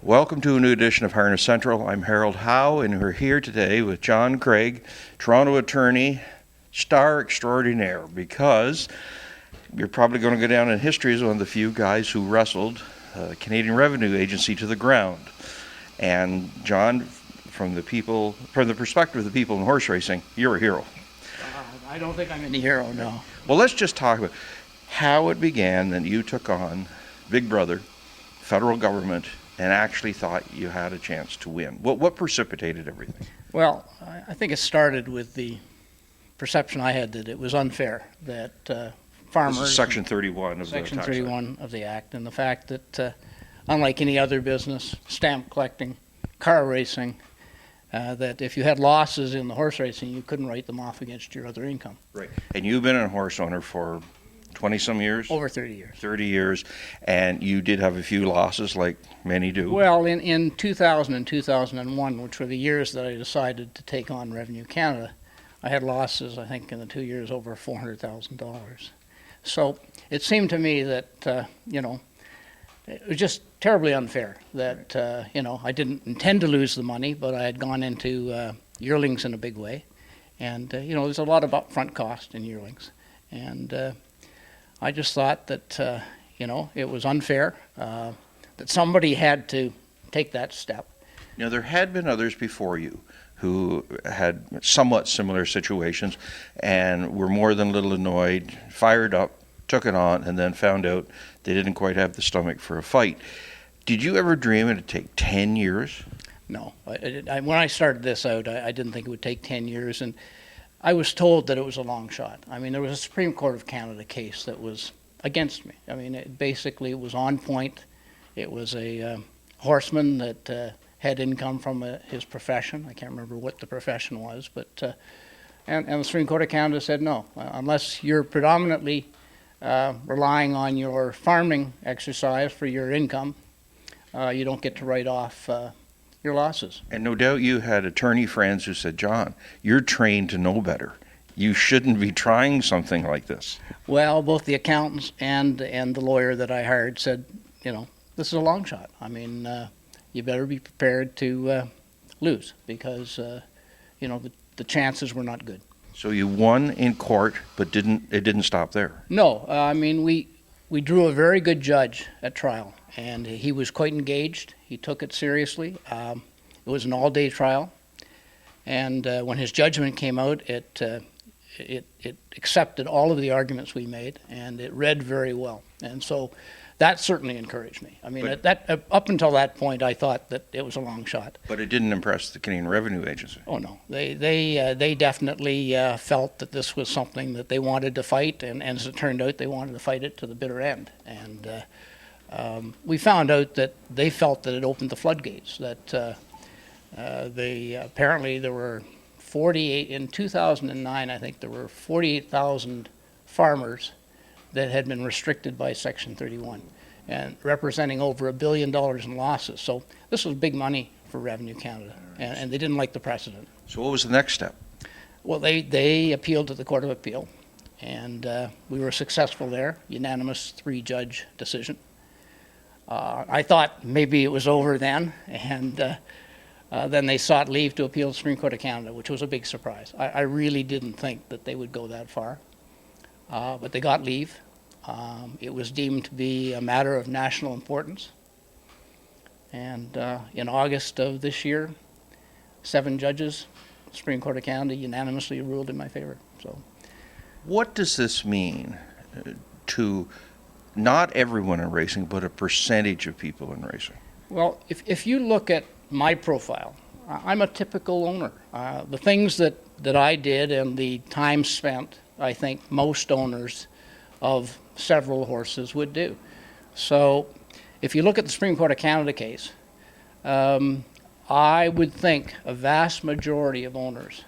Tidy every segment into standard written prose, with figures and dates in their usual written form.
Welcome to a new edition of Harness Central. I'm Harold Howe, and we're here today with John Craig, Toronto attorney, star extraordinaire, because you're probably going to go down in history as one of the few guys who wrestled the Canadian Revenue Agency to the ground. And John, from the perspective of the people in horse racing, you're a hero. I don't think I'm any hero, no. Well, let's just talk about how it began that you took on Big Brother, federal government, and actually thought you had a chance to win. What precipitated everything? Well, I think it started with the perception I had that it was unfair that farmers... This is Section 31 of the Section Tax 31 of the Act, and the fact that unlike any other business, stamp collecting, car racing, that if you had losses in the horse racing, you couldn't write them off against your other income. Right. And you've been a horse owner for 20-some years? Over 30 years. 30 years, and you did have a few losses, like many do. Well, in 2000 and 2001, which were the years that I decided to take on Revenue Canada, I had losses, I think, in the 2 years over $400,000. So it seemed to me that, it was just terribly unfair that, I didn't intend to lose the money, but I had gone into yearlings in a big way. And, there's a lot of upfront cost in yearlings. And I just thought that, it was unfair, that somebody had to take that step. Now, there had been others before you who had somewhat similar situations and were more than a little annoyed, fired up, took it on, and then found out they didn't quite have the stomach for a fight. Did you ever dream it'd take 10 years? No. When I started this out, I didn't think it would take 10 years, and I was told that it was a long shot. I mean, there was a Supreme Court of Canada case that was against me. I mean, it was on point. It was a horseman that had income from his profession. I can't remember what the profession was, but and the Supreme Court of Canada said no, unless you're predominantly relying on your farming exercise for your income, you don't get to write off your losses. And no doubt you had attorney friends who said, John, you're trained to know better. You shouldn't be trying something like this. Well, both the accountants and the lawyer that I hired said, this is a long shot. I mean, you better be prepared to lose because, the chances were not good. So you won in court, but it didn't stop there. No, I mean, we drew a very good judge at trial, and he was quite engaged. He took it seriously. It was an all-day trial, and when his judgment came out, it accepted all of the arguments we made, and it read very well. And so that certainly encouraged me. I mean, up until that point, I thought that it was a long shot. But it didn't impress the Canadian Revenue Agency. Oh no, they definitely felt that this was something that they wanted to fight, and as it turned out, they wanted to fight it to the bitter end. And we found out that they felt that it opened the floodgates. That apparently there were 48 in 2009. I think there were 48,000 farmers that had been restricted by Section 31 and representing over $1 billion in losses. So this was big money for Revenue Canada, and they didn't like the precedent. So what was the next step? Well, they appealed to the Court of Appeal, and we were successful there, unanimous 3-judge decision. I thought maybe it was over then, and then they sought leave to appeal to the Supreme Court of Canada, which was a big surprise. I really didn't think that they would go that far. But they got leave. It was deemed to be a matter of national importance. And in August of this year, 7 judges, Supreme Court of Canada, unanimously ruled in my favor. So, what does this mean to not everyone in racing, but a percentage of people in racing? Well, if you look at my profile, I'm a typical owner. The things that I did and the time spent, I think most owners of several horses would do. So if you look at the Supreme Court of Canada case, I would think a vast majority of owners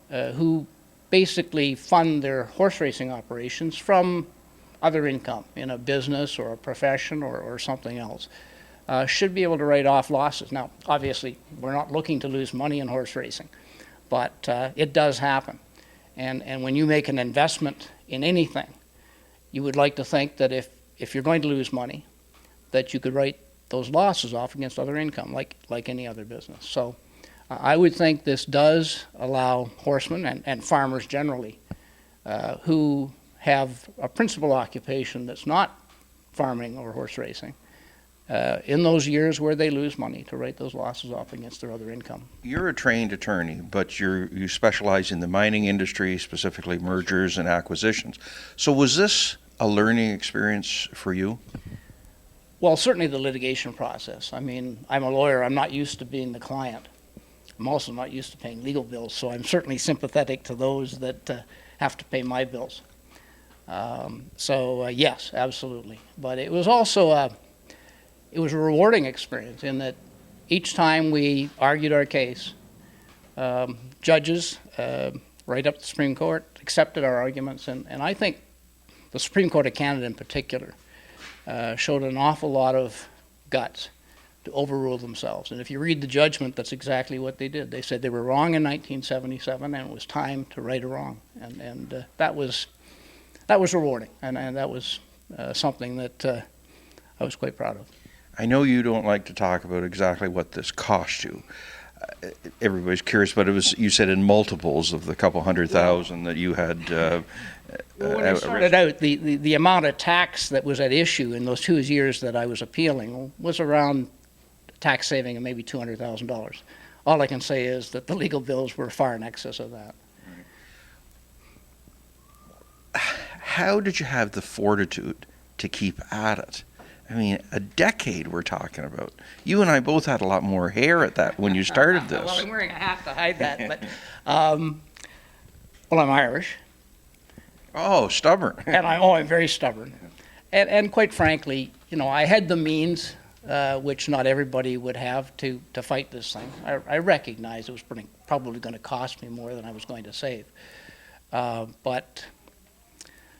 who basically fund their horse racing operations from other income in a business or a profession or something else should be able to write off losses. Now, obviously, we're not looking to lose money in horse racing, but it does happen. And when you make an investment in anything, you would like to think that if you're going to lose money, that you could write those losses off against other income, like any other business. So I would think this does allow horsemen and farmers generally who have a principal occupation that's not farming or horse racing, in those years where they lose money, to write those losses off against their other income. You're a trained attorney, but you specialize in the mining industry, specifically mergers and acquisitions. So was this a learning experience for you? Well, certainly the litigation process. I mean, I'm a lawyer. I'm not used to being the client. I'm also not used to paying legal bills, so I'm certainly sympathetic to those that have to pay my bills. Yes, absolutely. But it was also it was a rewarding experience in that each time we argued our case, judges right up to the Supreme Court accepted our arguments, and I think the Supreme Court of Canada in particular showed an awful lot of guts to overrule themselves. And if you read the judgment, that's exactly what they did. They said they were wrong in 1977, and it was time to right a wrong. And that was rewarding, and that was something that I was quite proud of. I know you don't like to talk about exactly what this cost you. Everybody's curious, but you said in multiples of the couple $100,000 that you had. Well, when I started out, the amount of tax that was at issue in those 2 years that I was appealing was around tax saving of maybe $200,000. All I can say is that the legal bills were far in excess of that. How did you have the fortitude to keep at it? I mean, a decade we're talking about. You and I both had a lot more hair at that when you started this. Well, I'm wearing a hat to hide that, but well, I'm Irish. Oh, stubborn. I'm very stubborn. And quite frankly, I had the means, which not everybody would have, to fight this thing. I recognize it was probably going to cost me more than I was going to save. But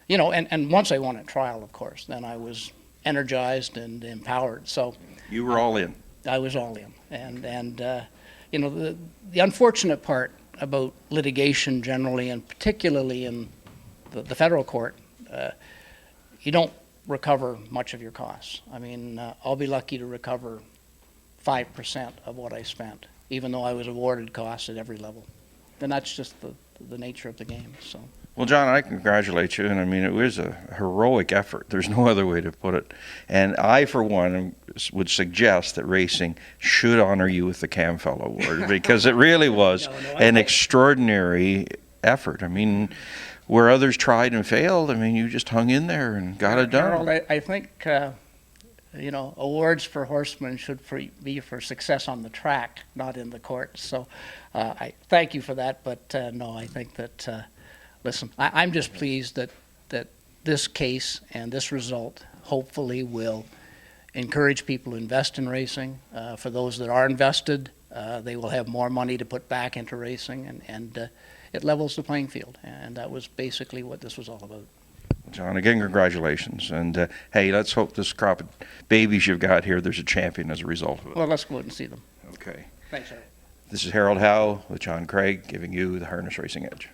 once I won at trial, of course, then I was energized and empowered. So you were all in. I was all in. And the unfortunate part about litigation generally, and particularly in the federal court, you don't recover much of your costs. I mean, I'll be lucky to recover 5% of what I spent, even though I was awarded costs at every level. And that's just the nature of the game. So. Well, John, I congratulate you, and I mean, it was a heroic effort. There's no other way to put it. And I, for one, would suggest that racing should honor you with the Camfell Award, because it really was an extraordinary effort. I mean, where others tried and failed, I mean, you just hung in there and got it done. Harold, I think, awards for horsemen should be for success on the track, not in the court. So I thank you for that, but no, I think that... Listen, I'm just pleased that this case and this result hopefully will encourage people to invest in racing. For those that are invested, they will have more money to put back into racing, and it levels the playing field. And that was basically what this was all about. John, again, congratulations. And hey, let's hope this crop of babies you've got here, there's a champion as a result of it. Well, let's go out and see them. Okay. Thanks, Harold. This is Harold Howe with John Craig, giving you the Harness Racing Edge.